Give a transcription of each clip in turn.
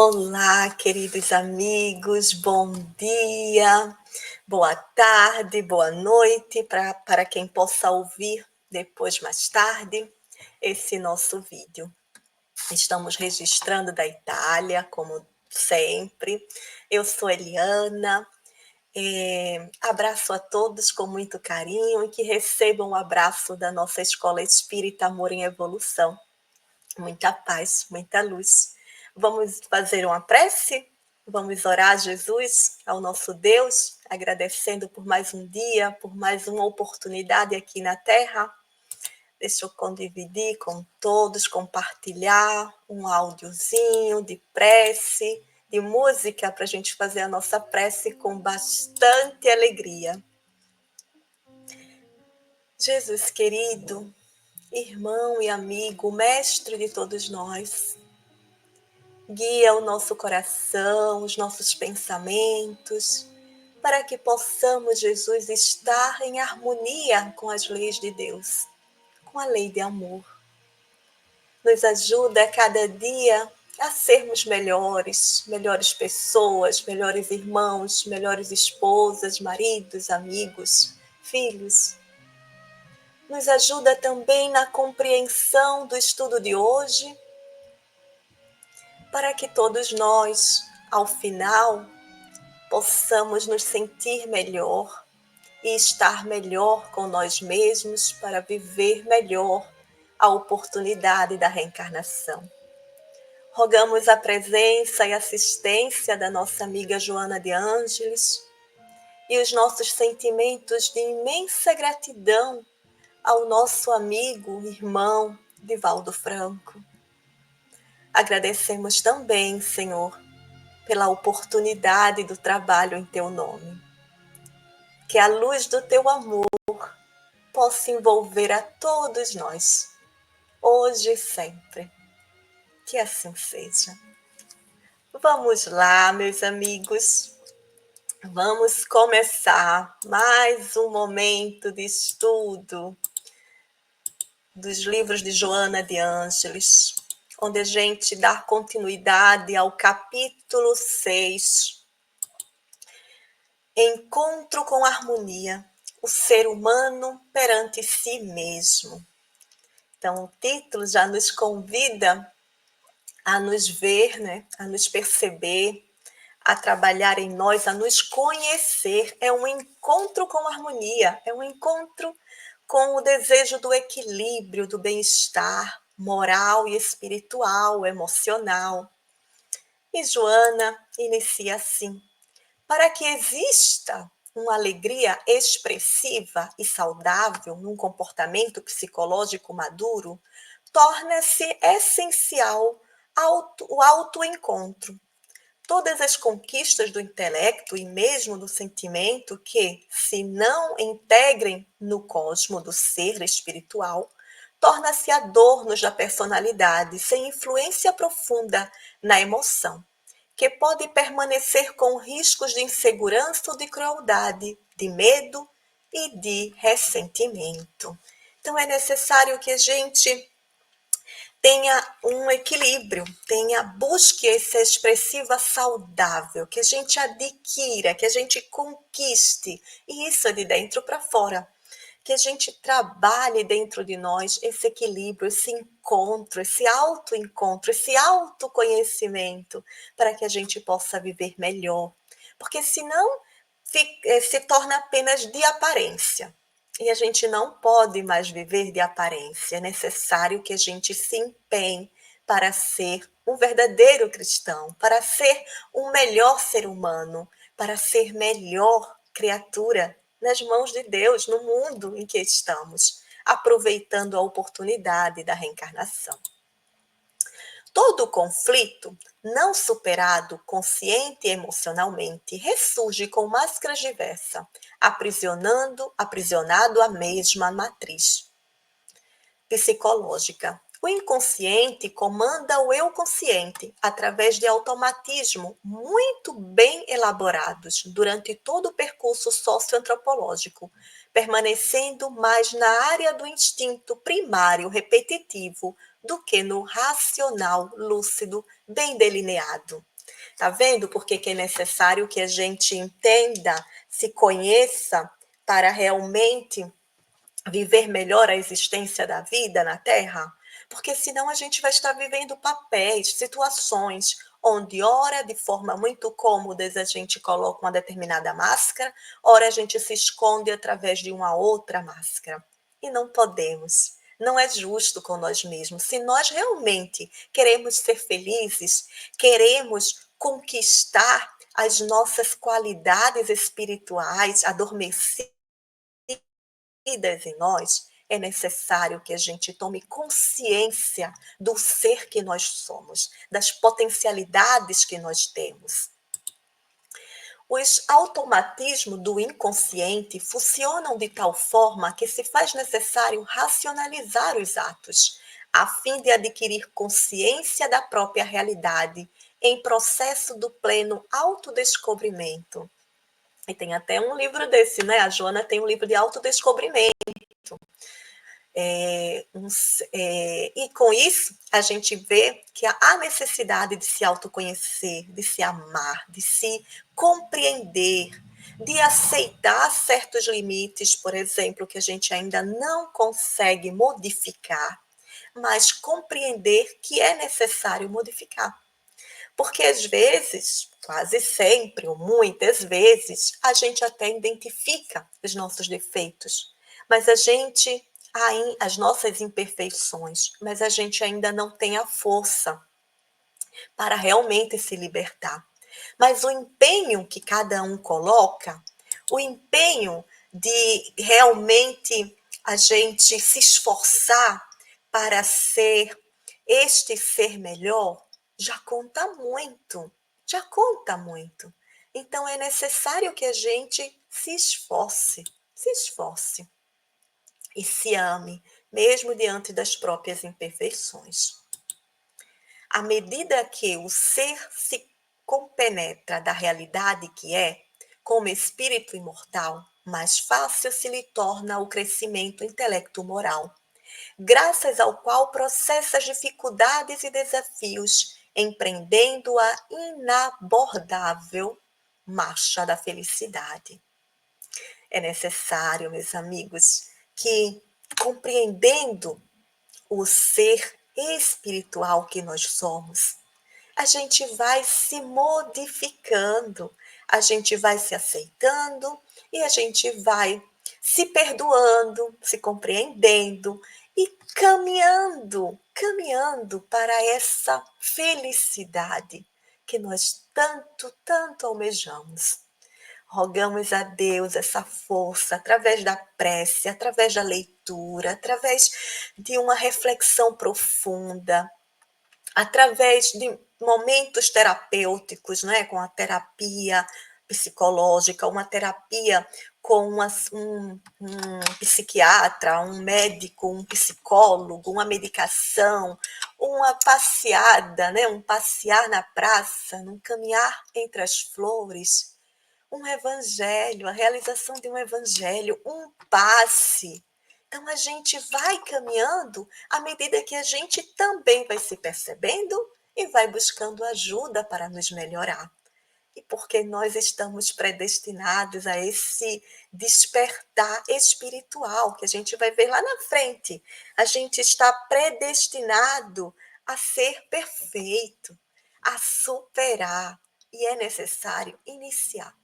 Olá, queridos amigos, bom dia, boa tarde, boa noite para quem possa ouvir depois, mais tarde, esse nosso vídeo. Estamos registrando da Itália, como sempre. Eu sou Eliana. Abraço a todos com muito carinho e que recebam o abraço da nossa Escola Espírita Amor em Evolução. Muita paz, muita luz. Vamos fazer uma prece? Vamos orar a Jesus, ao nosso Deus, agradecendo por mais um dia, por mais uma oportunidade aqui na Terra. Deixa eu condividir com todos, compartilhar um áudiozinho de prece, de música, para a gente fazer a nossa prece com bastante alegria. Jesus querido, irmão e amigo, mestre de todos nós, guia o nosso coração, os nossos pensamentos, para que possamos, Jesus, estar em harmonia com as leis de Deus, com a lei de amor. Nos ajuda a cada dia a sermos melhores, melhores pessoas, melhores irmãos, melhores esposas, maridos, amigos, filhos. Nos ajuda também na compreensão do estudo de hoje, para que todos nós, ao final, possamos nos sentir melhor e estar melhor com nós mesmos para viver melhor a oportunidade da reencarnação. Rogamos a presença e assistência da nossa amiga Joana de Ângeles e os nossos sentimentos de imensa gratidão ao nosso amigo, irmão, Divaldo Franco. Agradecemos também, Senhor, pela oportunidade do trabalho em Teu nome. Que a luz do Teu amor possa envolver a todos nós, hoje e sempre. Que assim seja. Vamos lá, meus amigos. Vamos começar mais um momento de estudo dos livros de Joana de Ângeles, onde a gente dá continuidade ao capítulo 6, Encontro com harmonia, o ser humano perante si mesmo. Então, o título já nos convida a nos ver, né? A nos perceber, a trabalhar em nós, a nos conhecer. É um encontro com harmonia, é um encontro com o desejo do equilíbrio, do bem-estar moral e espiritual, emocional. E Joana inicia assim: para que exista uma alegria expressiva e saudável num comportamento psicológico maduro, torna-se essencial o autoencontro. Todas as conquistas do intelecto e mesmo do sentimento que, se não integrem no cosmo do ser espiritual, torna-se adornos da personalidade, sem influência profunda na emoção, que pode permanecer com riscos de insegurança ou de crueldade, de medo e de ressentimento. Então é necessário que a gente tenha um equilíbrio, busque essa expressiva saudável, que a gente adquira, que a gente conquiste, e isso é de dentro para fora. Que a gente trabalhe dentro de nós esse equilíbrio, esse encontro, esse autoencontro, esse autoconhecimento, para que a gente possa viver melhor. Porque senão se torna apenas de aparência. E a gente não pode mais viver de aparência. É necessário que a gente se empenhe para ser um verdadeiro cristão, para ser um melhor ser humano, para ser melhor criatura nas mãos de Deus, no mundo em que estamos, aproveitando a oportunidade da reencarnação. Todo conflito não superado consciente e emocionalmente ressurge com máscaras diversas, aprisionado à mesma matriz psicológica. O inconsciente comanda o eu consciente através de automatismos muito bem elaborados durante todo o percurso socioantropológico, permanecendo mais na área do instinto primário repetitivo do que no racional lúcido bem delineado. Tá vendo por que que é necessário que a gente entenda, se conheça, para realmente viver melhor a existência da vida na Terra? Porque senão a gente vai estar vivendo papéis, situações, onde ora de forma muito cômoda a gente coloca uma determinada máscara, ora a gente se esconde através de uma outra máscara. E não podemos. Não é justo com nós mesmos. Se nós realmente queremos ser felizes, queremos conquistar as nossas qualidades espirituais adormecidas em nós, é necessário que a gente tome consciência do ser que nós somos, das potencialidades que nós temos. Os automatismos do inconsciente funcionam de tal forma que se faz necessário racionalizar os atos, a fim de adquirir consciência da própria realidade, em processo do pleno autodescobrimento. E tem até um livro desse, né? A Joana tem um livro de autodescobrimento. E com isso, a gente vê que há necessidade de se autoconhecer, de se amar, de se compreender, de aceitar certos limites, por exemplo, que a gente ainda não consegue modificar, mas compreender que é necessário modificar. Porque às vezes, quase sempre, ou muitas vezes, a gente até identifica os nossos defeitos, mas a gente, as nossas imperfeições, mas a gente ainda não tem a força para realmente se libertar. Mas o empenho que cada um coloca, o empenho de realmente a gente se esforçar para ser este ser melhor, já conta muito, já conta muito. Então é necessário que a gente se esforce e se ame, mesmo diante das próprias imperfeições. À medida que o ser se compenetra da realidade que é, como espírito imortal, mais fácil se lhe torna o crescimento intelecto-moral, graças ao qual processa as dificuldades e desafios, empreendendo a inabordável marcha da felicidade. É necessário, meus amigos, que, compreendendo o ser espiritual que nós somos, a gente vai se modificando, a gente vai se aceitando e a gente vai se perdoando, se compreendendo e caminhando para essa felicidade que nós tanto, tanto almejamos. Rogamos a Deus essa força através da prece, através da leitura, através de uma reflexão profunda, através de momentos terapêuticos, né, com a terapia psicológica, uma terapia com um psiquiatra, um médico, um psicólogo, uma medicação, uma passeada, né, um passear na praça, um caminhar entre as flores, um evangelho, a realização de um evangelho, um passe. Então a gente vai caminhando à medida que a gente também vai se percebendo e vai buscando ajuda para nos melhorar. E porque nós estamos predestinados a esse despertar espiritual, que a gente vai ver lá na frente. A gente está predestinado a ser perfeito, a superar. E é necessário iniciar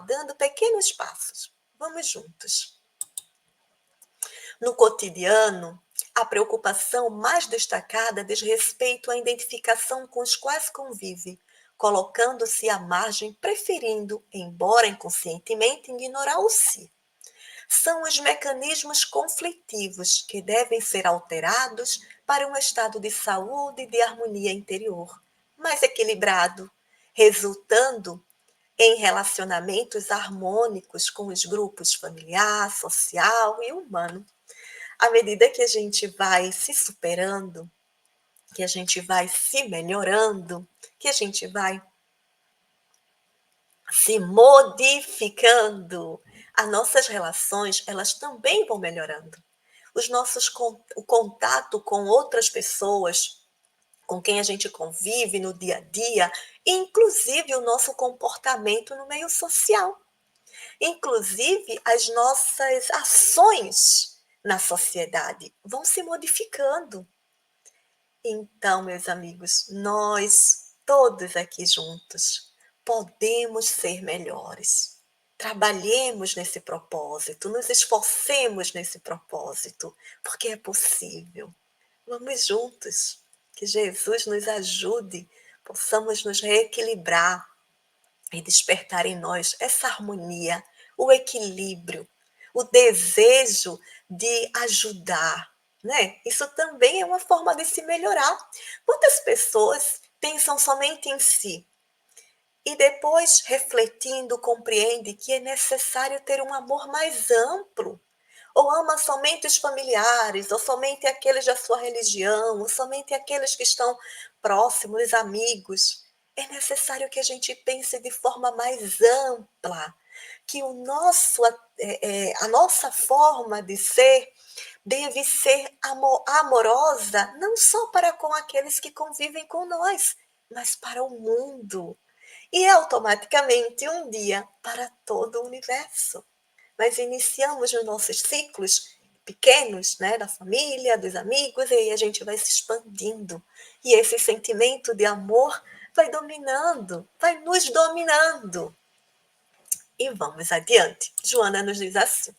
dando pequenos passos. Vamos juntos. No cotidiano, a preocupação mais destacada diz respeito à identificação com os quais convive, colocando-se à margem, preferindo, embora inconscientemente, ignorar o si. São os mecanismos conflitivos que devem ser alterados para um estado de saúde e de harmonia interior, mais equilibrado, resultando em relacionamentos harmônicos com os grupos familiar, social e humano. À medida que a gente vai se superando, que a gente vai se melhorando, que a gente vai se modificando, as nossas relações, elas também vão melhorando. O contato com outras pessoas, com quem a gente convive no dia a dia, inclusive o nosso comportamento no meio social, inclusive as nossas ações na sociedade vão se modificando. Então, meus amigos, nós todos aqui juntos podemos ser melhores. Trabalhemos nesse propósito, nos esforcemos nesse propósito, porque é possível. Vamos juntos, que Jesus nos ajude, possamos nos reequilibrar e despertar em nós essa harmonia, o equilíbrio, o desejo de ajudar, né? Isso também é uma forma de se melhorar. Muitas pessoas pensam somente em si e depois, refletindo, compreende que é necessário ter um amor mais amplo, ou ama somente os familiares, ou somente aqueles da sua religião, ou somente aqueles que estão próximos, os amigos. É necessário que a gente pense de forma mais ampla, que a nossa forma de ser deve ser amorosa, não só para com aqueles que convivem com nós, mas para o mundo. E automaticamente um dia para todo o universo. Nós iniciamos os nossos ciclos pequenos, né, da família, dos amigos, e aí a gente vai se expandindo. E esse sentimento de amor vai dominando, vai nos dominando. E vamos adiante. Joana nos diz assim: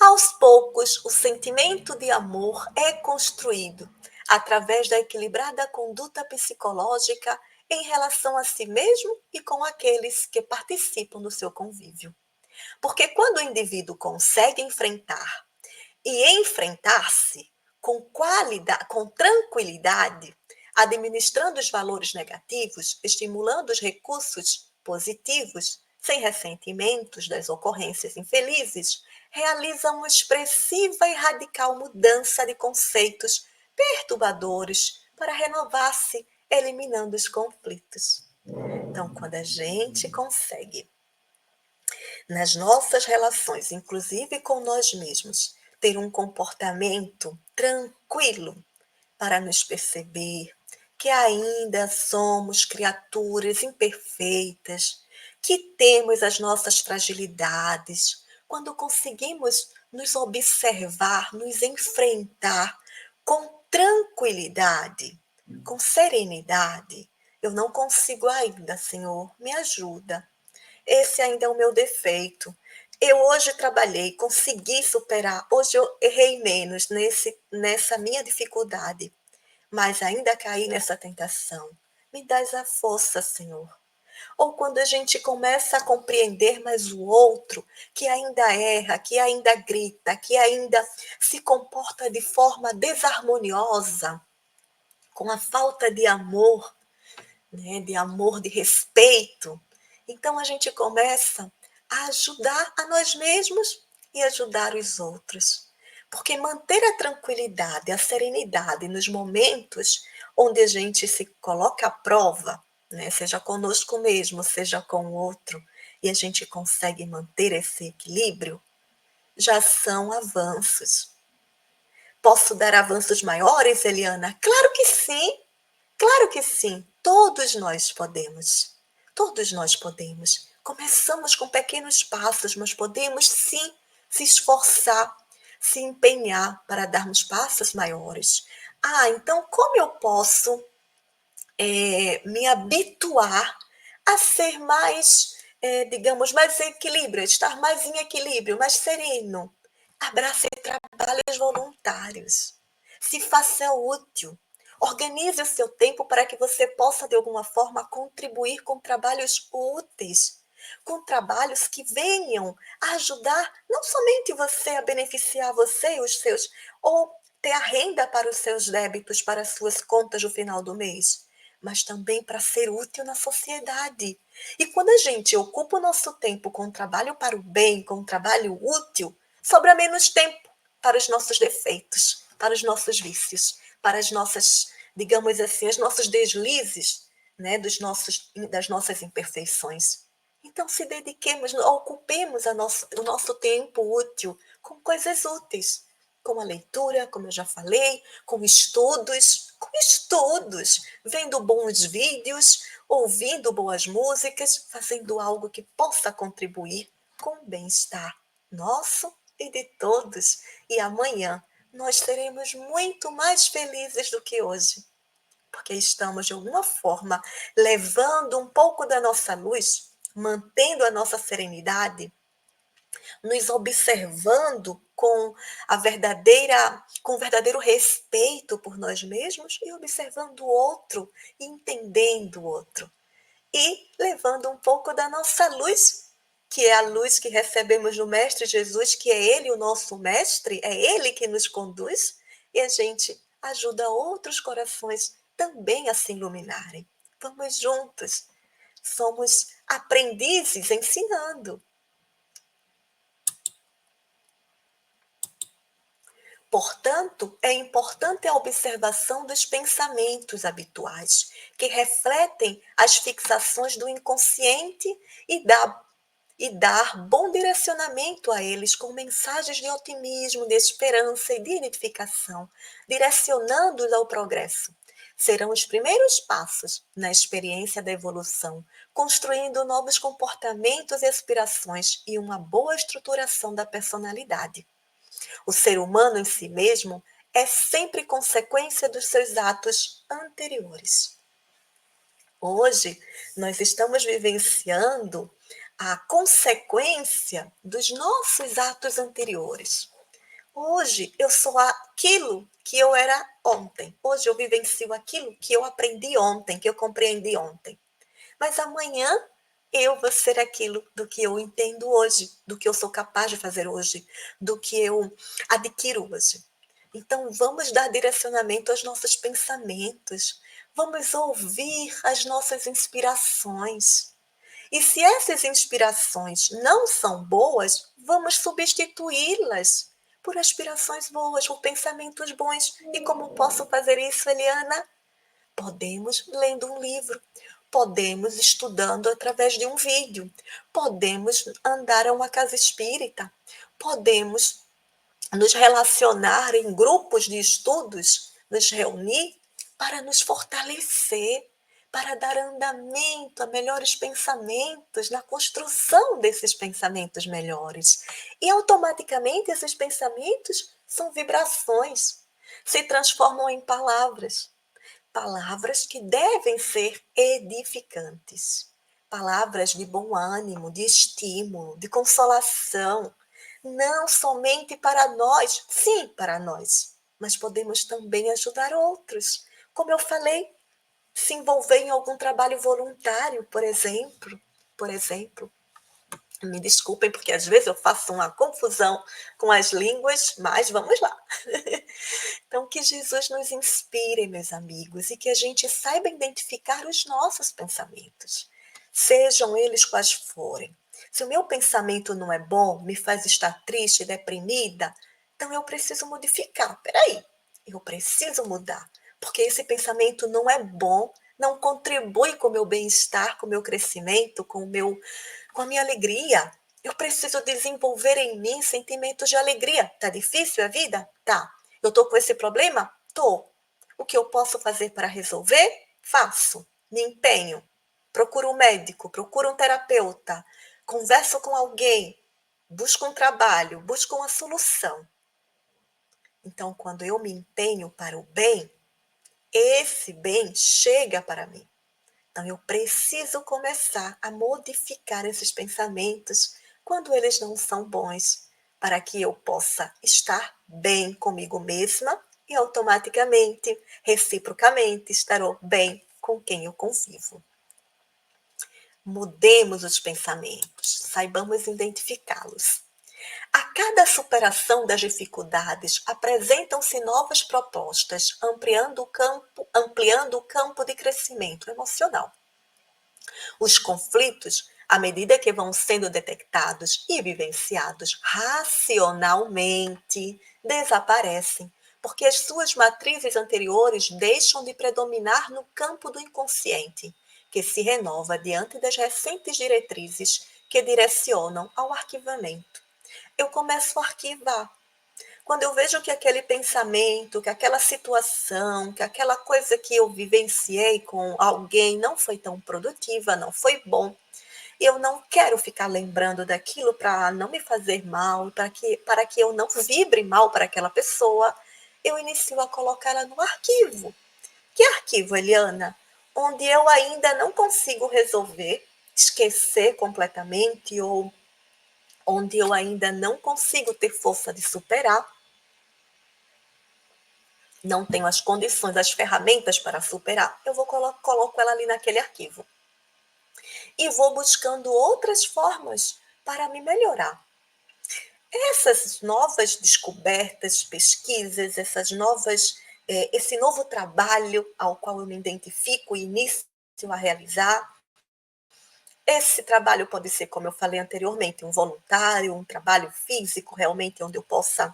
aos poucos, o sentimento de amor é construído através da equilibrada conduta psicológica em relação a si mesmo e com aqueles que participam do seu convívio. Porque quando o indivíduo consegue enfrentar e enfrentar-se com tranquilidade, administrando os valores negativos, estimulando os recursos positivos, sem ressentimentos das ocorrências infelizes, realiza uma expressiva e radical mudança de conceitos perturbadores para renovar-se, eliminando os conflitos. Então, quando a gente consegue nas nossas relações, inclusive com nós mesmos, ter um comportamento tranquilo para nos perceber que ainda somos criaturas imperfeitas, que temos as nossas fragilidades. Quando conseguimos nos observar, nos enfrentar com tranquilidade, com serenidade, eu não consigo ainda, Senhor, me ajuda. Esse ainda é o meu defeito. Eu hoje trabalhei, consegui superar. Hoje eu errei menos nessa minha dificuldade, mas ainda caí nessa tentação. Me dás a força, Senhor. Ou quando a gente começa a compreender mais o outro, que ainda erra, que ainda grita, que ainda se comporta de forma desarmoniosa, com a falta de amor, né, de amor, de respeito. Então a gente começa a ajudar a nós mesmos e ajudar os outros. Porque manter a tranquilidade, a serenidade nos momentos onde a gente se coloca à prova, né, seja conosco mesmo, seja com o outro, e a gente consegue manter esse equilíbrio, já são avanços. Posso dar avanços maiores, Eliana? Claro que sim! Claro que sim, todos nós podemos. Todos nós podemos. Começamos com pequenos passos, mas podemos sim se esforçar, se empenhar para darmos passos maiores. Ah, então como eu posso me habituar a ser mais, digamos, mais em equilíbrio, estar mais em equilíbrio, mais sereno? Abrace trabalhos voluntários. Se faça útil. Organize o seu tempo para que você possa, de alguma forma, contribuir com trabalhos úteis, com trabalhos que venham a ajudar não somente você a beneficiar você e os seus, ou ter a renda para os seus débitos, para as suas contas no final do mês, mas também para ser útil na sociedade. E quando a gente ocupa o nosso tempo com trabalho para o bem, com trabalho útil, sobra menos tempo para os nossos defeitos, para os nossos vícios, para as nossas, digamos assim, os nossos deslizes, né, das nossas imperfeições. Então, se dediquemos, ocupemos o nosso tempo útil com coisas úteis, como a leitura, como eu já falei, com estudos, estudos, vendo bons vídeos, ouvindo boas músicas, fazendo algo que possa contribuir com o bem-estar nosso e de todos. E amanhã nós seremos muito mais felizes do que hoje, porque estamos, de alguma forma, levando um pouco da nossa luz, mantendo a nossa serenidade, nos observando com o verdadeiro respeito por nós mesmos e observando o outro, entendendo o outro e levando um pouco da nossa luz, que é a luz que recebemos do Mestre Jesus, que é Ele o nosso Mestre, é Ele que nos conduz, e a gente ajuda outros corações também a se iluminarem. Vamos juntos, somos aprendizes ensinando. Portanto, é importante a observação dos pensamentos habituais, que refletem as fixações do inconsciente e dar bom direcionamento a eles com mensagens de otimismo, de esperança e de identificação, direcionando-os ao progresso. Serão os primeiros passos na experiência da evolução, construindo novos comportamentos e aspirações e uma boa estruturação da personalidade. O ser humano em si mesmo é sempre consequência dos seus atos anteriores. Hoje, nós estamos vivenciando a consequência dos nossos atos anteriores. Hoje, eu sou aquilo que eu era ontem. Hoje, eu vivencio aquilo que eu aprendi ontem, que eu compreendi ontem. Mas amanhã, eu vou ser aquilo do que eu entendo hoje, do que eu sou capaz de fazer hoje, do que eu adquiro hoje. Então, vamos dar direcionamento aos nossos pensamentos, vamos ouvir as nossas inspirações. E se essas inspirações não são boas, vamos substituí-las por aspirações boas, por pensamentos bons. E como posso fazer isso, Eliana? Podemos lendo um livro, podemos estudando através de um vídeo, podemos andar a uma casa espírita, podemos nos relacionar em grupos de estudos, nos reunir para nos fortalecer, para dar andamento a melhores pensamentos, na construção desses pensamentos melhores. E automaticamente esses pensamentos são vibrações, se transformam em palavras. Palavras que devem ser edificantes. Palavras de bom ânimo, de estímulo, de consolação. Não somente para nós, sim, para nós, mas podemos também ajudar outros. Como eu falei, se envolver em algum trabalho voluntário, por exemplo. Por exemplo, me desculpem, porque às vezes eu faço uma confusão com as línguas, mas vamos lá. Então, que Jesus nos inspire, meus amigos, e que a gente saiba identificar os nossos pensamentos, sejam eles quais forem. Se o meu pensamento não é bom, me faz estar triste, deprimida, então eu preciso modificar. Peraí, eu preciso mudar, porque esse pensamento não é bom, não contribui com o meu bem-estar, com o meu crescimento, com a minha alegria. Eu preciso desenvolver em mim sentimentos de alegria. Tá difícil a vida? Tá. Eu estou com esse problema? Estou. O que eu posso fazer para resolver? Faço. Me empenho. Procuro um médico, procuro um terapeuta, converso com alguém, busco um trabalho, busco uma solução. Então, quando eu me empenho para o bem, esse bem chega para mim. Então, eu preciso começar a modificar esses pensamentos quando eles não são bons, para que eu possa estar bem comigo mesma e automaticamente, reciprocamente, estarei bem com quem eu convivo. Mudemos os pensamentos, saibamos identificá-los. A cada superação das dificuldades, apresentam-se novas propostas, ampliando o campo de crescimento emocional. Os conflitos, à medida que vão sendo detectados e vivenciados racionalmente, desaparecem, porque as suas matrizes anteriores deixam de predominar no campo do inconsciente, que se renova diante das recentes diretrizes que direcionam ao arquivamento. Eu começo a arquivar. Quando eu vejo que aquele pensamento, que aquela situação, que aquela coisa que eu vivenciei com alguém não foi tão produtiva, não foi bom, eu não quero ficar lembrando daquilo para não me fazer mal, para que eu não vibre mal para aquela pessoa, eu inicio a colocá-la no arquivo. Que arquivo, Eliana? Onde eu ainda não consigo resolver, esquecer completamente, ou onde eu ainda não consigo ter força de superar, não tenho as condições, as ferramentas para superar, eu coloco ela ali naquele arquivo. E vou buscando outras formas para me melhorar. Essas novas descobertas, pesquisas, esse novo trabalho ao qual eu me identifico e inicio a realizar, esse trabalho pode ser, como eu falei anteriormente, um voluntário, um trabalho físico, realmente, onde eu possa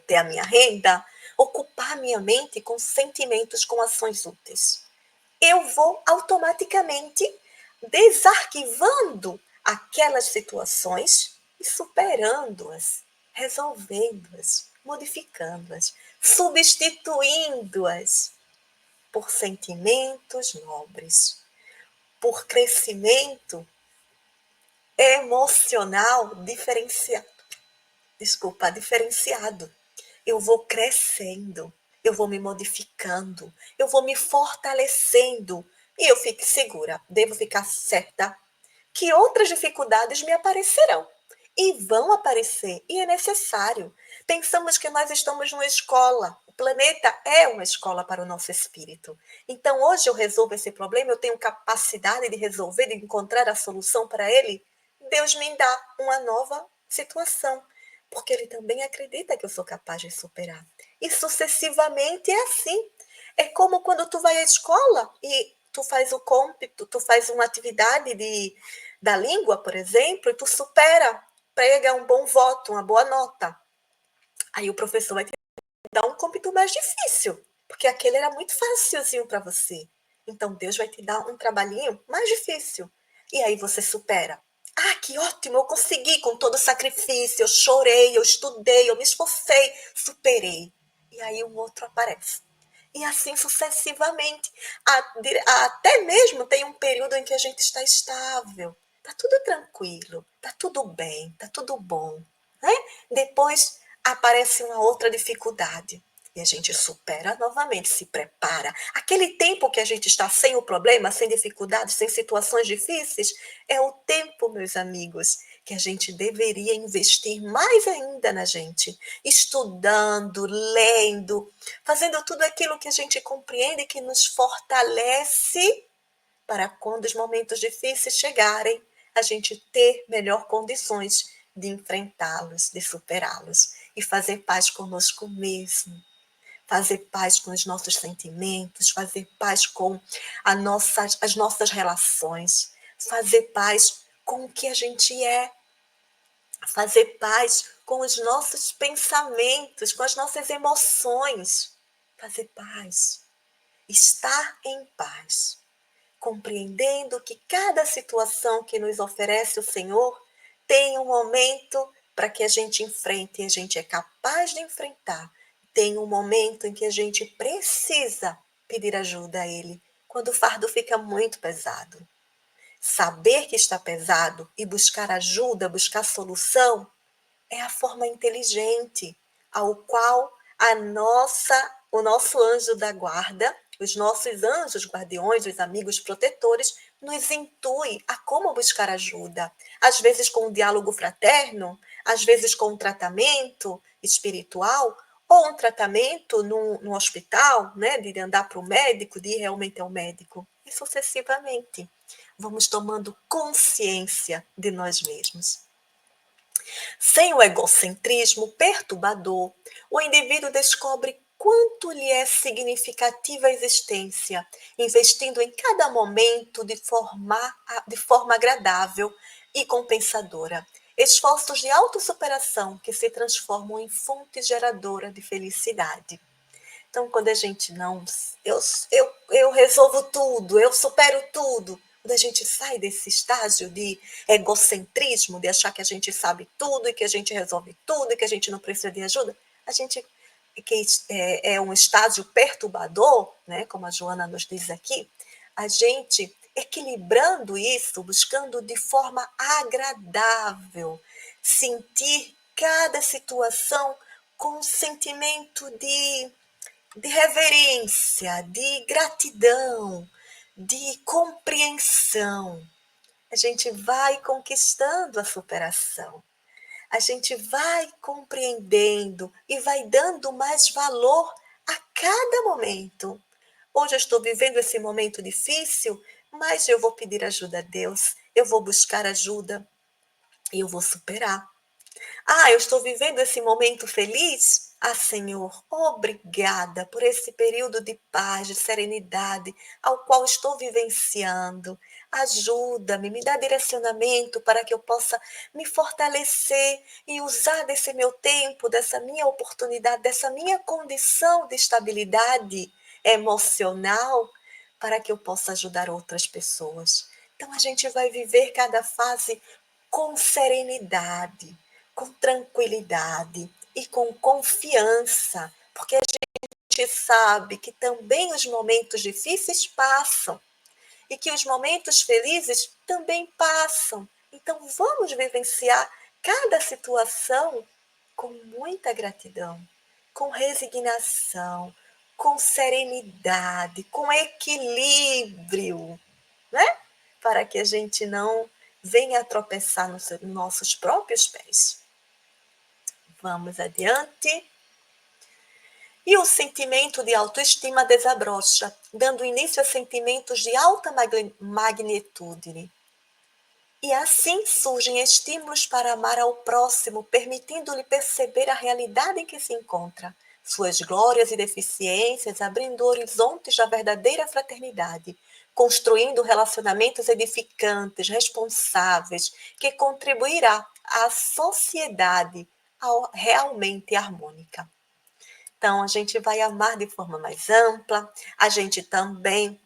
ter a minha renda, ocupar minha mente com sentimentos, com ações úteis. Eu vou automaticamente desarquivando aquelas situações e superando-as, resolvendo-as, modificando-as, substituindo-as por sentimentos nobres, por crescimento emocional diferenciado. Desculpa, diferenciado. Eu vou crescendo, eu vou me modificando, eu vou me fortalecendo e eu fico segura, devo ficar certa que outras dificuldades me aparecerão e vão aparecer e é necessário. Pensamos que nós estamos numa escola, o planeta é uma escola para o nosso espírito. Então hoje eu resolvo esse problema, eu tenho capacidade de resolver, de encontrar a solução para ele. Deus me dá uma nova situação porque ele também acredita que eu sou capaz de superar. E sucessivamente é assim. É como quando tu vai à escola e tu faz o cômpito, tu faz uma atividade da língua, por exemplo, e tu supera, pega um bom voto, uma boa nota. Aí o professor vai te dar um cômpito mais difícil, porque aquele era muito facilzinho para você. Então Deus vai te dar um trabalhinho mais difícil. E aí você supera. Ah, que ótimo, eu consegui com todo o sacrifício, eu chorei, eu estudei, eu me esforcei, superei. E aí um outro aparece. E assim sucessivamente. Até mesmo tem um período em que a gente está estável, está tudo tranquilo, está tudo bem, está tudo bom. Né? Depois aparece uma outra dificuldade. E a gente supera novamente, se prepara. Aquele tempo que a gente está sem o problema, sem dificuldades, sem situações difíceis, é o tempo, meus amigos, que a gente deveria investir mais ainda na gente, estudando, lendo, fazendo tudo aquilo que a gente compreende e que nos fortalece para quando os momentos difíceis chegarem, a gente ter melhor condições de enfrentá-los, de superá-los e fazer paz conosco mesmo, fazer paz com os nossos sentimentos, fazer paz com as nossas relações, fazer paz com o que a gente é, fazer paz com os nossos pensamentos, com as nossas emoções, fazer paz, estar em paz, compreendendo que cada situação que nos oferece o Senhor tem um momento para que a gente enfrente e a gente é capaz de enfrentar. Tem um momento em que a gente precisa pedir ajuda a Ele, quando o fardo fica muito pesado. Saber que está pesado e buscar ajuda, buscar solução, é a forma inteligente ao qual o nosso anjo da guarda, os nossos anjos guardiões, os amigos protetores, nos intui a como buscar ajuda. Às vezes com um diálogo fraterno, às vezes com um tratamento espiritual, ou um tratamento no hospital, né, de andar para o médico, de ir realmente ao médico, e sucessivamente. Vamos tomando consciência de nós mesmos. Sem o egocentrismo perturbador, o indivíduo descobre quanto lhe é significativa a existência, investindo em cada momento de forma agradável e compensadora. Esforços de autossuperação que se transformam em fonte geradora de felicidade. Então, quando a gente não. Eu resolvo tudo, eu supero tudo. quando a gente sai desse estágio de egocentrismo, de achar que a gente sabe tudo e que a gente resolve tudo e que a gente não precisa de ajuda, a gente que é um estágio perturbador, né, como a Joana nos diz aqui, a gente equilibrando isso, buscando de forma agradável, sentir cada situação com um sentimento de reverência, de gratidão, de compreensão. A gente vai conquistando a superação. A gente vai compreendendo e vai dando mais valor a cada momento. Hoje eu estou vivendo esse momento difícil, mas eu vou pedir ajuda a Deus, eu vou buscar ajuda e eu vou superar. Ah, eu estou vivendo esse momento feliz? Ah, Senhor, obrigada por esse período de paz, de serenidade ao qual estou vivenciando. Ajuda-me, me dá direcionamento para que eu possa me fortalecer e usar desse meu tempo, dessa minha oportunidade, dessa minha condição de estabilidade emocional para que eu possa ajudar outras pessoas. Então a gente vai viver cada fase com serenidade, com tranquilidade e com confiança, porque a gente sabe que também os momentos difíceis passam e que os momentos felizes também passam. Então vamos vivenciar cada situação com muita gratidão, com resignação, com serenidade, com equilíbrio, né? Para que a gente não venha a tropeçar nos nossos próprios pés. Vamos adiante. E o sentimento de autoestima desabrocha, dando início a sentimentos de alta magnitude. E assim surgem estímulos para amar ao próximo, permitindo-lhe perceber a realidade em que se encontra, suas glórias e deficiências, abrindo horizontes da verdadeira fraternidade, construindo relacionamentos edificantes, responsáveis, que contribuirá à sociedade realmente harmônica. Então, a gente vai amar de forma mais ampla, a gente também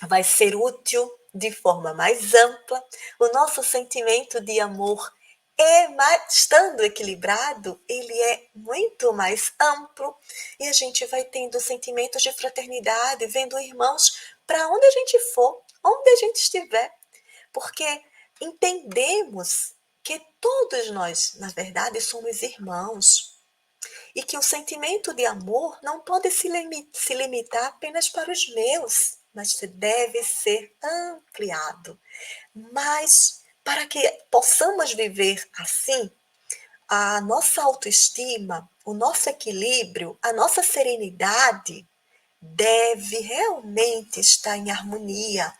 vai ser útil de forma mais ampla. O nosso sentimento de amor estando equilibrado, ele é muito mais amplo e a gente vai tendo sentimentos de fraternidade, vendo irmãos para onde a gente for, onde a gente estiver, porque entendemos que todos nós, na verdade, somos irmãos e que o sentimento de amor não pode se limitar apenas para os meus, mas deve ser ampliado. Mas para que possamos viver assim, a nossa autoestima, o nosso equilíbrio, a nossa serenidade deve realmente estar em harmonia.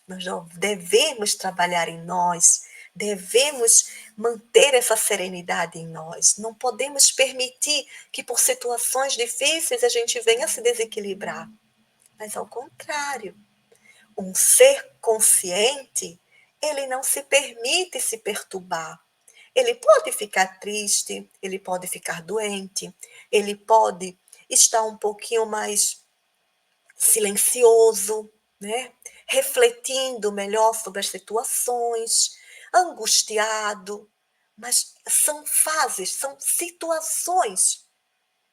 Nós devemos trabalhar em nós, devemos manter essa serenidade em nós. Não podemos permitir que por situações difíceis a gente venha a se desequilibrar. Mas ao contrário, um ser consciente, ele não se permite se perturbar. Ele pode ficar triste, ele pode ficar doente, ele pode estar um pouquinho mais silencioso, né? Refletindo melhor sobre as situações, angustiado, mas são fases, são situações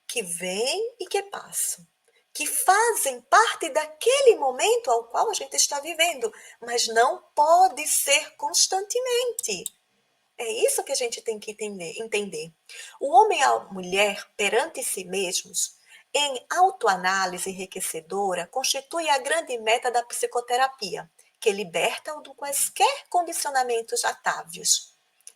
que vêm e que passam, que fazem parte daquele momento ao qual a gente está vivendo, mas não pode ser constantemente. É isso que a gente tem que entender. O homem e a mulher perante si mesmos, em autoanálise enriquecedora, constitui a grande meta da psicoterapia, que liberta-o de quaisquer condicionamentos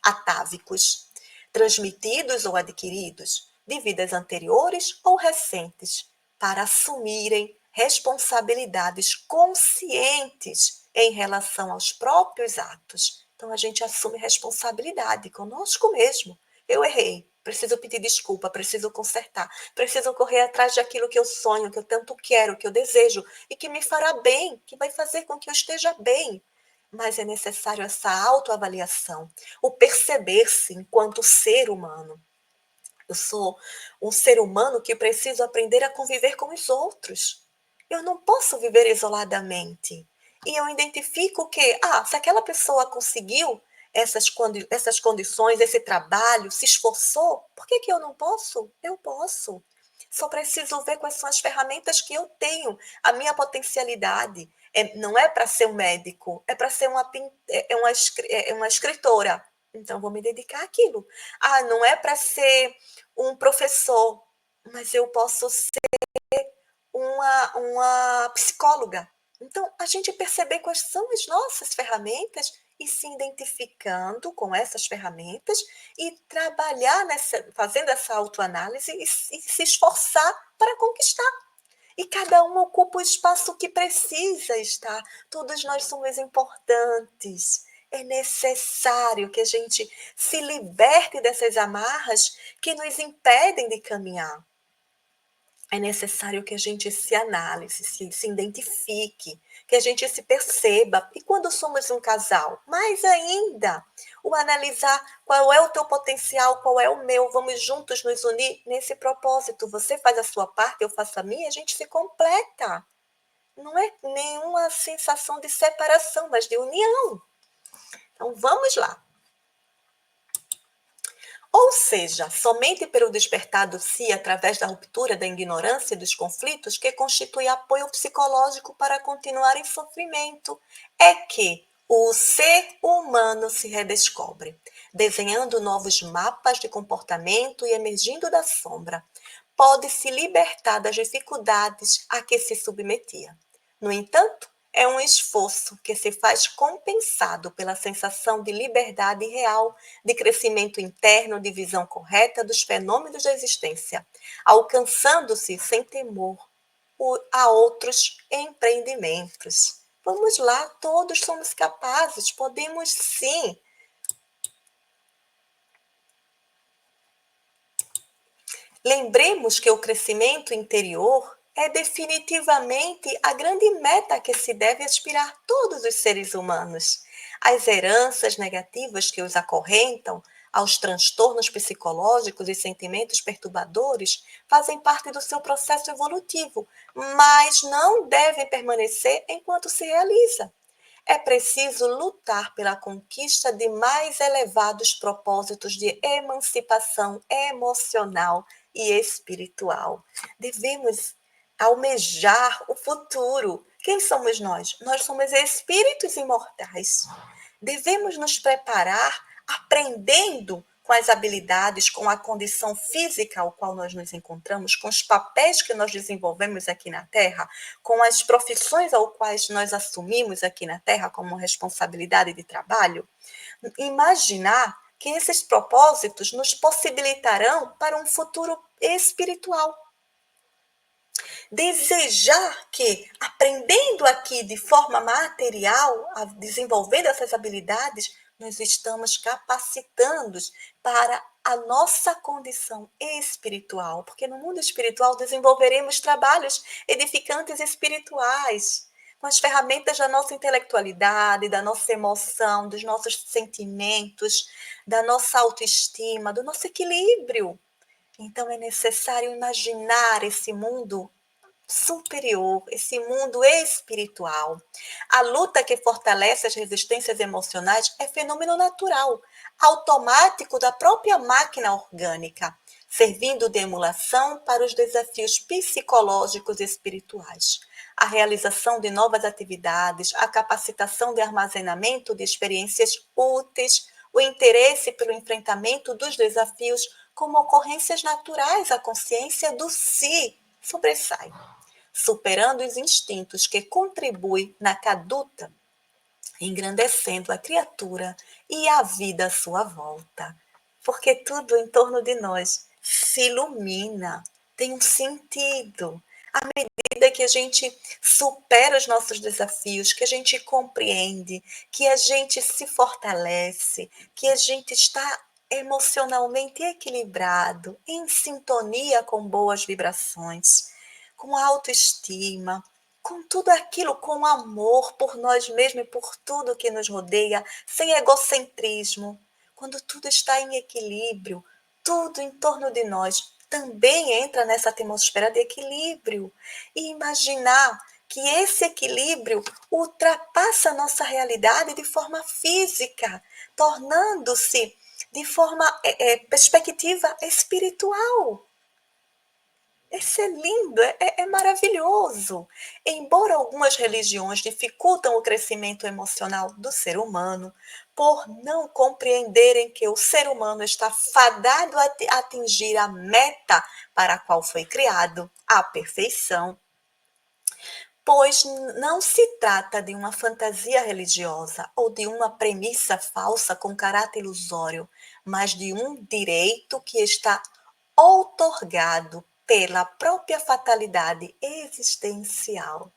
atávicos, transmitidos ou adquiridos, de vidas anteriores ou recentes, para assumirem responsabilidades conscientes em relação aos próprios atos. Então a gente assume responsabilidade conosco mesmo. Eu errei, preciso pedir desculpa, preciso consertar, preciso correr atrás daquilo que eu sonho, que eu tanto quero, que eu desejo e que me fará bem, que vai fazer com que eu esteja bem. Mas é necessário essa autoavaliação, o perceber-se enquanto ser humano. Eu sou um ser humano que preciso aprender a conviver com os outros. Eu não posso viver isoladamente. e eu identifico que, se aquela pessoa conseguiu essas condições, esse trabalho, se esforçou, por que que eu não posso? Eu posso. Só preciso ver quais são as ferramentas que eu tenho, a minha potencialidade. Não é para ser um médico, é para ser uma escritora. Então, vou me dedicar àquilo. Não é para ser um professor, mas eu posso uma psicóloga. Então, a gente perceber quais são as nossas ferramentas e se identificando com essas ferramentas e trabalhar fazendo essa autoanálise e se esforçar para conquistar. E cada um ocupa o espaço que precisa estar. Todos nós somos importantes. É necessário que a gente se liberte dessas amarras que nos impedem de caminhar. É necessário que a gente se analise, se identifique, que a gente se perceba. E quando somos um casal, mais ainda, o analisar qual é o teu potencial, qual é o meu, vamos juntos nos unir nesse propósito. Você faz a sua parte, eu faço a minha, a gente se completa. Não é nenhuma sensação de separação, mas de união. Então, vamos lá. Ou seja, somente pelo despertar do si através da ruptura da ignorância e dos conflitos que constitui apoio psicológico para continuar em sofrimento, é que o ser humano se redescobre, desenhando novos mapas de comportamento e emergindo da sombra. Pode se libertar das dificuldades a que se submetia. No entanto, é um esforço que se faz compensado pela sensação de liberdade real, de crescimento interno, de visão correta dos fenômenos da existência, alcançando-se sem temor a outros empreendimentos. Vamos lá, todos somos capazes, podemos sim. Lembremos que o crescimento interior é definitivamente a grande meta a que se deve aspirar todos os seres humanos. As heranças negativas que os acorrentam, aos transtornos psicológicos e sentimentos perturbadores, fazem parte do seu processo evolutivo, mas não devem permanecer enquanto se realiza. É preciso lutar pela conquista de mais elevados propósitos de emancipação emocional e espiritual. Devemos almejar o futuro. Quem somos nós? Nós somos espíritos imortais. Devemos nos preparar aprendendo com as habilidades, com a condição física ao qual nós nos encontramos, com os papéis que nós desenvolvemos aqui na Terra, com as profissões ao quais nós assumimos aqui na Terra como responsabilidade de trabalho, imaginar que esses propósitos nos possibilitarão para um futuro espiritual. Desejar que, aprendendo aqui de forma material, desenvolvendo essas habilidades, nós estamos capacitando para a nossa condição espiritual, porque no mundo espiritual desenvolveremos trabalhos edificantes espirituais, com as ferramentas da nossa intelectualidade, da nossa emoção, dos nossos sentimentos, da nossa autoestima, do nosso equilíbrio. Então é necessário imaginar esse mundo superior, esse mundo espiritual. A luta que fortalece as resistências emocionais é fenômeno natural, automático da própria máquina orgânica, servindo de emulação para os desafios psicológicos e espirituais. A realização de novas atividades, a capacitação de armazenamento de experiências úteis, o interesse pelo enfrentamento dos desafios como ocorrências naturais, a consciência do si sobressai, superando os instintos que contribuem na caduta, engrandecendo a criatura e a vida à sua volta. Porque tudo em torno de nós se ilumina, tem um sentido. À medida que a gente supera os nossos desafios, que a gente compreende, que a gente se fortalece, que a gente está emocionalmente equilibrado, em sintonia com boas vibrações, com autoestima, com tudo aquilo, com amor por nós mesmos e por tudo que nos rodeia, sem egocentrismo. Quando tudo está em equilíbrio, tudo em torno de nós também entra nessa atmosfera de equilíbrio. E imaginar que esse equilíbrio ultrapassa a nossa realidade de forma física, tornando-se de forma perspectiva espiritual. Isso é lindo, é maravilhoso. Embora algumas religiões dificultam o crescimento emocional do ser humano, por não compreenderem que o ser humano está fadado a atingir a meta para a qual foi criado, a perfeição, pois não se trata de uma fantasia religiosa ou de uma premissa falsa com caráter ilusório, mas de um direito que está outorgado pela própria fatalidade existencial.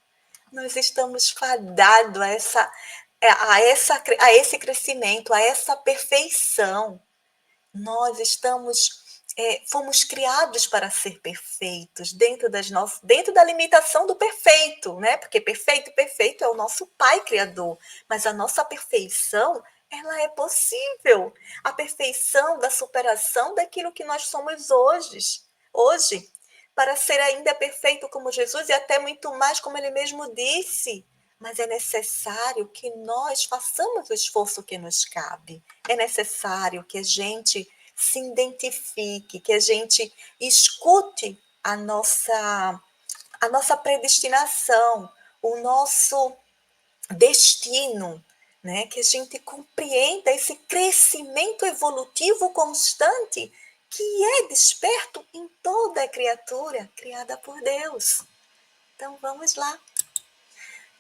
Nós estamos fadados a esse crescimento, a essa perfeição. Nós fomos criados para ser perfeitos dentro da limitação do perfeito, né? Porque perfeito é o nosso Pai Criador, mas a nossa perfeição, ela é possível. A perfeição da superação daquilo que nós somos hoje, para ser ainda perfeito como Jesus e até muito mais, como ele mesmo disse. Mas é necessário que nós façamos o esforço que nos cabe. É necessário que a gente se identifique, que a gente escute a nossa predestinação, o nosso destino, né? Que a gente compreenda esse crescimento evolutivo constante que é desperto em toda criatura criada por Deus. Então vamos lá.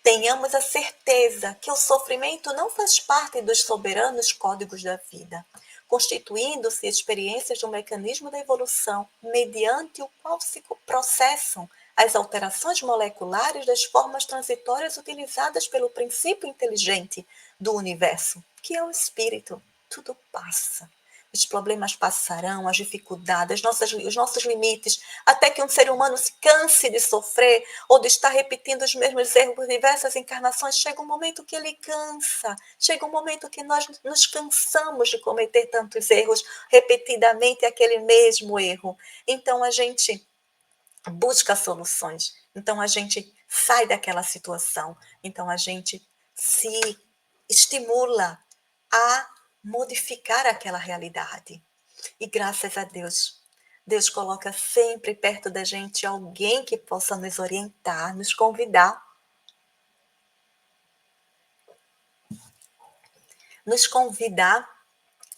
Tenhamos a certeza que o sofrimento não faz parte dos soberanos códigos da vida, constituindo-se experiências do mecanismo da evolução, mediante o qual se processam as alterações moleculares das formas transitórias utilizadas pelo princípio inteligente do universo, que é o espírito. Tudo passa. Os problemas passarão, as dificuldades, os nossos limites, até que um ser humano se canse de sofrer ou de estar repetindo os mesmos erros por diversas encarnações. Chega um momento que ele cansa, chega um momento que nós nos cansamos de cometer tantos erros, repetidamente aquele mesmo erro. Então a gente busca soluções, então a gente sai daquela situação, então a gente se estimula a modificar aquela realidade. E graças a Deus, Deus coloca sempre perto da gente alguém que possa nos orientar, nos convidar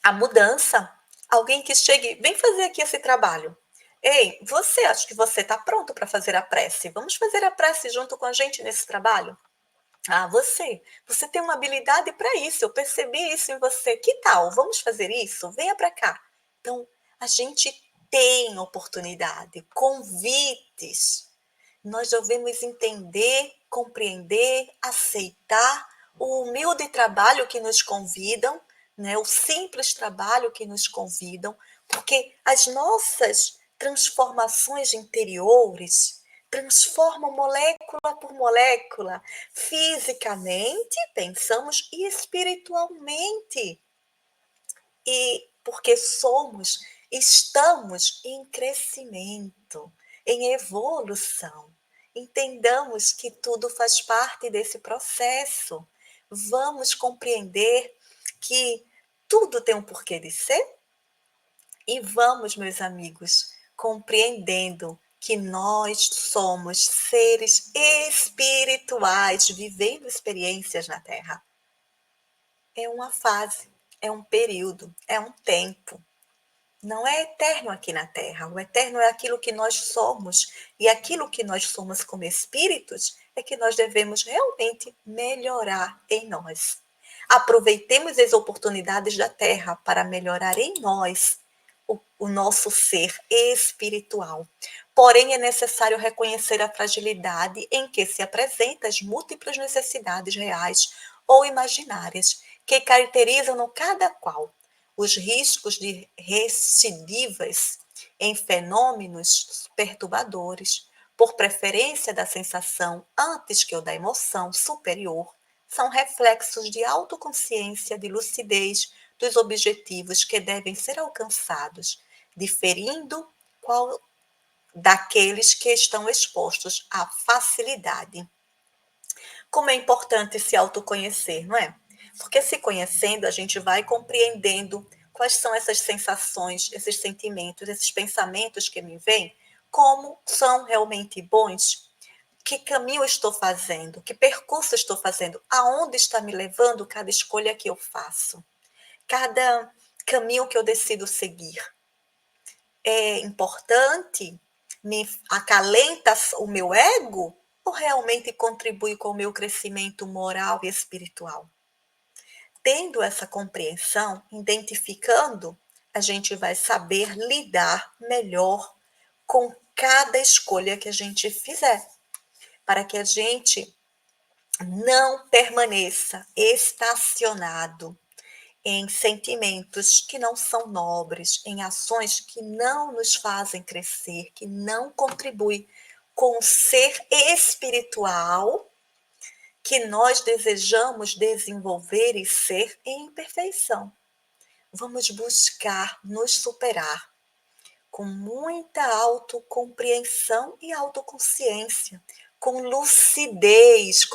à mudança. Alguém que chegue, vem fazer aqui esse trabalho. Ei, você, acho que você está pronto para fazer a prece. Vamos fazer a prece junto com a gente nesse trabalho? Ah, você tem uma habilidade para isso, eu percebi isso em você. Que tal? Vamos fazer isso? Venha para cá. Então, a gente tem oportunidade, convites. Nós devemos entender, compreender, aceitar o humilde trabalho que nos convidam, né? O simples trabalho que nos convidam, porque as nossas transformações interiores transformam molécula por molécula, fisicamente, pensamos, e espiritualmente. E porque estamos em crescimento, em evolução. Entendamos que tudo faz parte desse processo. Vamos compreender que tudo tem um porquê de ser e vamos, meus amigos, compreendendo que nós somos seres espirituais vivendo experiências na Terra. É uma fase, é um período, é um tempo. Não é eterno aqui na Terra. O eterno é aquilo que nós somos. E aquilo que nós somos como espíritos é que nós devemos realmente melhorar em nós. Aproveitemos as oportunidades da Terra para melhorar em nós o nosso ser espiritual. Porém, é necessário reconhecer a fragilidade em que se apresentam as múltiplas necessidades reais ou imaginárias que caracterizam no cada qual os riscos de recidivas em fenômenos perturbadores, por preferência da sensação antes que o da emoção superior, são reflexos de autoconsciência, de lucidez dos objetivos que devem ser alcançados, diferindo qual daqueles que estão expostos à facilidade. Como é importante se autoconhecer, não é? Porque se conhecendo, a gente vai compreendendo quais são essas sensações, esses sentimentos, esses pensamentos que me vêm, como são realmente bons, que caminho estou fazendo, que percurso estou fazendo, aonde está me levando cada escolha que eu faço, cada caminho que eu decido seguir. É importante? Me acalenta o meu ego? Ou realmente contribui com o meu crescimento moral e espiritual? Tendo essa compreensão, identificando, a gente vai saber lidar melhor com cada escolha que a gente fizer, para que a gente não permaneça estacionado em sentimentos que não são nobres, em ações que não nos fazem crescer, que não contribuem com o ser espiritual que nós desejamos desenvolver e ser em perfeição. Vamos buscar nos superar com muita autocompreensão e autoconsciência, com lucidez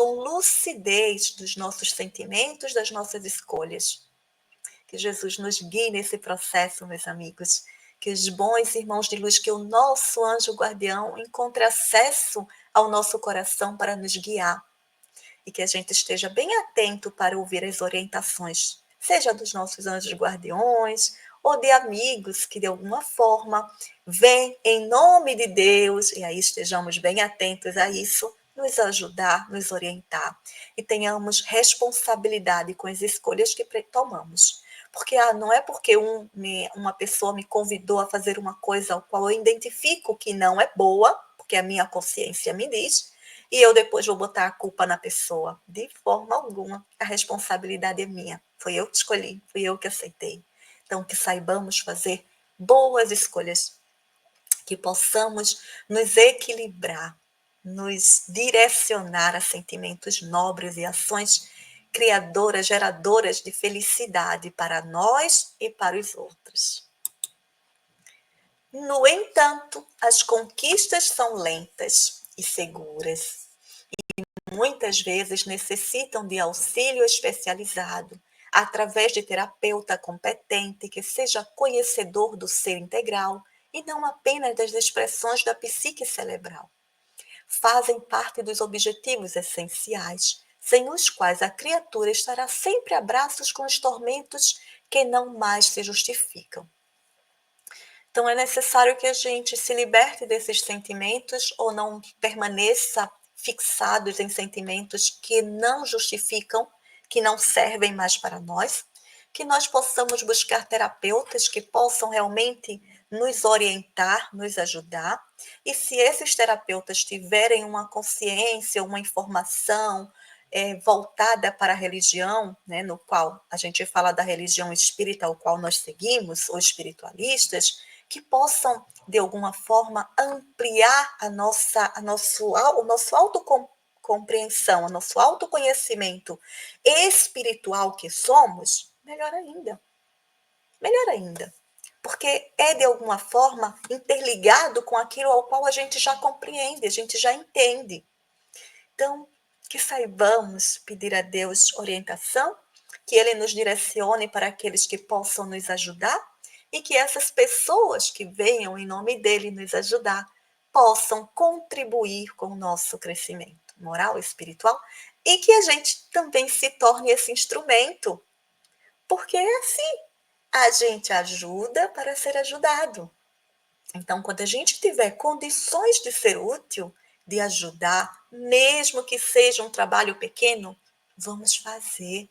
dos nossos sentimentos, das nossas escolhas. Que Jesus nos guie nesse processo, meus amigos. Que os bons irmãos de luz, que o nosso anjo guardião encontre acesso ao nosso coração para nos guiar. E que a gente esteja bem atento para ouvir as orientações, seja dos nossos anjos guardiões ou de amigos que de alguma forma vêm em nome de Deus, e aí estejamos bem atentos a isso, nos ajudar, nos orientar e tenhamos responsabilidade com as escolhas que tomamos. Porque não é porque uma pessoa me convidou a fazer uma coisa ao qual eu identifico que não é boa, porque a minha consciência me diz, e eu depois vou botar a culpa na pessoa. De forma alguma, a responsabilidade é minha. Foi eu que escolhi, fui eu que aceitei. Então, que saibamos fazer boas escolhas, que possamos nos equilibrar, nos direcionar a sentimentos nobres e ações criadoras, geradoras de felicidade para nós e para os outros. No entanto, as conquistas são lentas e seguras. Muitas vezes necessitam de auxílio especializado, através de terapeuta competente que seja conhecedor do ser integral e não apenas das expressões da psique cerebral. Fazem parte dos objetivos essenciais, sem os quais a criatura estará sempre a braços com os tormentos que não mais se justificam. Então, é necessário que a gente se liberte desses sentimentos ou não permaneça fixados em sentimentos que não justificam, que não servem mais para nós, que nós possamos buscar terapeutas que possam realmente nos orientar, nos ajudar. E se esses terapeutas tiverem uma consciência, uma informação voltada para a religião, né, no qual a gente fala da religião espírita, ao qual nós seguimos, ou espiritualistas, que possam, de alguma forma, ampliar a nosso autocompreensão, o nosso autoconhecimento espiritual que somos, melhor ainda. Melhor ainda. Porque é, de alguma forma, interligado com aquilo ao qual a gente já compreende, a gente já entende. Então, que saibamos pedir a Deus orientação, que Ele nos direcione para aqueles que possam nos ajudar e que essas pessoas que venham em nome dele nos ajudar possam contribuir com o nosso crescimento moral e espiritual e que a gente também se torne esse instrumento, porque é assim, a gente ajuda para ser ajudado. Então, quando a gente tiver condições de ser útil, de ajudar, mesmo que seja um trabalho pequeno, vamos fazer.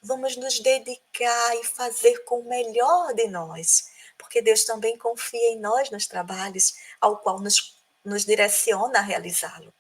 Vamos nos dedicar e fazer com o melhor de nós, porque Deus também confia em nós nos trabalhos ao qual nos direciona a realizá-lo.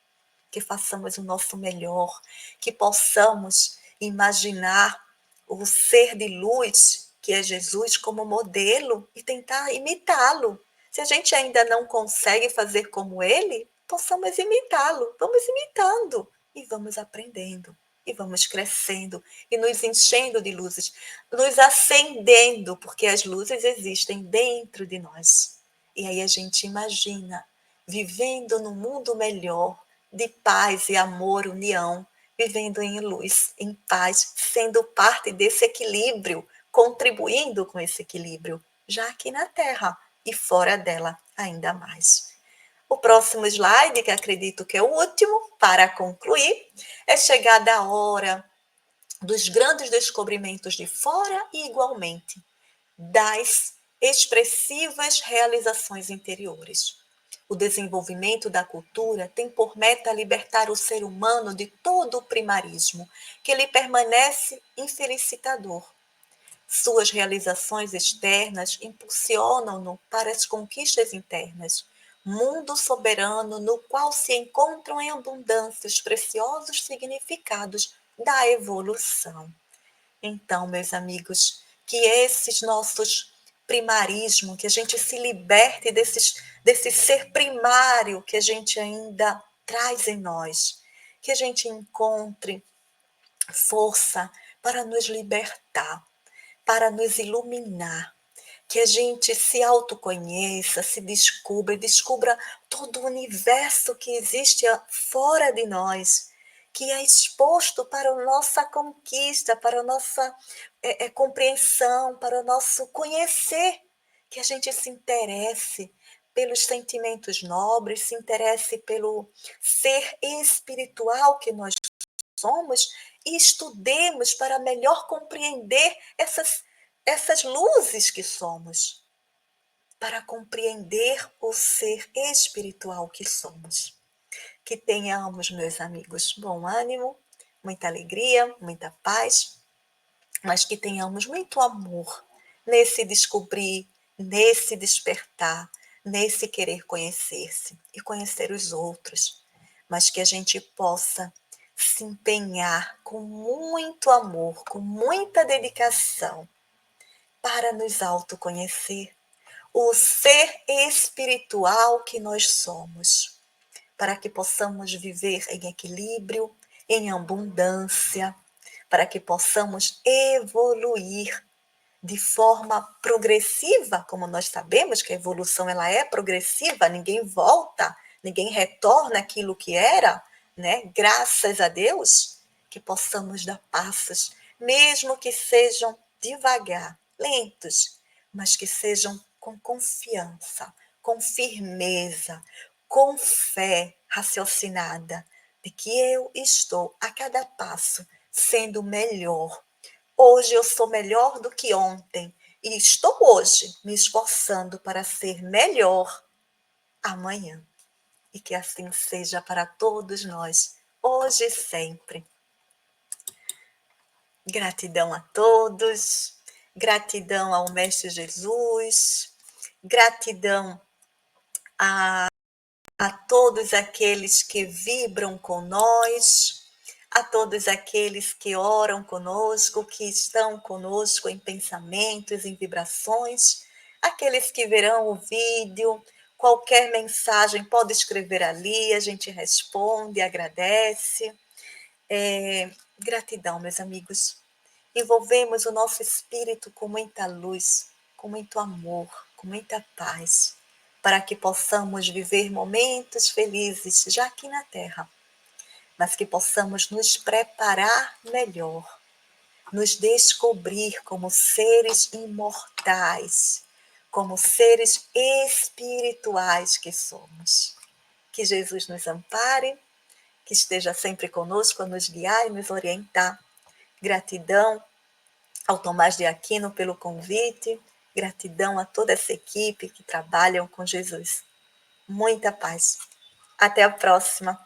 Que façamos o nosso melhor, que possamos imaginar o ser de luz, que é Jesus, como modelo e tentar imitá-lo. Se a gente ainda não consegue fazer como ele, possamos imitá-lo. Vamos imitando e vamos aprendendo. E vamos crescendo e nos enchendo de luzes, nos acendendo, porque as luzes existem dentro de nós. E aí a gente imagina vivendo num mundo melhor, de paz e amor, união, vivendo em luz, em paz, sendo parte desse equilíbrio, contribuindo com esse equilíbrio, já aqui na Terra e fora dela ainda mais. O próximo slide, que acredito que é o último, para concluir, é chegada a hora dos grandes descobrimentos de fora e, igualmente, das expressivas realizações interiores. O desenvolvimento da cultura tem por meta libertar o ser humano de todo o primarismo, que lhe permanece infelicitador. Suas realizações externas impulsionam-no para as conquistas internas, mundo soberano no qual se encontram em abundância os preciosos significados da evolução. Então, meus amigos, que esses nossos primarismo, que a gente se liberte desse ser primário que a gente ainda traz em nós, que a gente encontre força para nos libertar, para nos iluminar, que a gente se autoconheça, se descubra, descubra todo o universo que existe fora de nós, que é exposto para a nossa conquista, para a nossa compreensão, para o nosso conhecer, que a gente se interesse pelos sentimentos nobres, se interesse pelo ser espiritual que nós somos e estudemos para melhor compreender essas luzes que somos, para compreender o ser espiritual que somos. Que tenhamos, meus amigos, bom ânimo, muita alegria, muita paz, mas que tenhamos muito amor nesse descobrir, nesse despertar, nesse querer conhecer-se e conhecer os outros, mas que a gente possa se empenhar com muito amor, com muita dedicação para nos autoconhecer, o ser espiritual que nós somos, para que possamos viver em equilíbrio, em abundância, para que possamos evoluir de forma progressiva, como nós sabemos que a evolução ela é progressiva, ninguém volta, ninguém retorna aquilo que era, né? Graças a Deus, que possamos dar passos, mesmo que sejam devagar, lentos, mas que sejam com confiança, com firmeza, com fé raciocinada, de que eu estou a cada passo sendo melhor. Hoje eu sou melhor do que ontem e estou hoje me esforçando para ser melhor amanhã. E que assim seja para todos nós, hoje e sempre. Gratidão a todos, gratidão ao Mestre Jesus, gratidão a todos aqueles que vibram com nós, a todos aqueles que oram conosco, que estão conosco em pensamentos, em vibrações, aqueles que verão o vídeo, qualquer mensagem pode escrever ali, a gente responde, agradece. Gratidão, meus amigos. Envolvemos o nosso espírito com muita luz, com muito amor, com muita paz, para que possamos viver momentos felizes já aqui na Terra, mas que possamos nos preparar melhor, nos descobrir como seres imortais, como seres espirituais que somos. Que Jesus nos ampare, que esteja sempre conosco a nos guiar e nos orientar. Gratidão ao Tomás de Aquino pelo convite, gratidão a toda essa equipe que trabalham com Jesus. Muita paz. Até a próxima.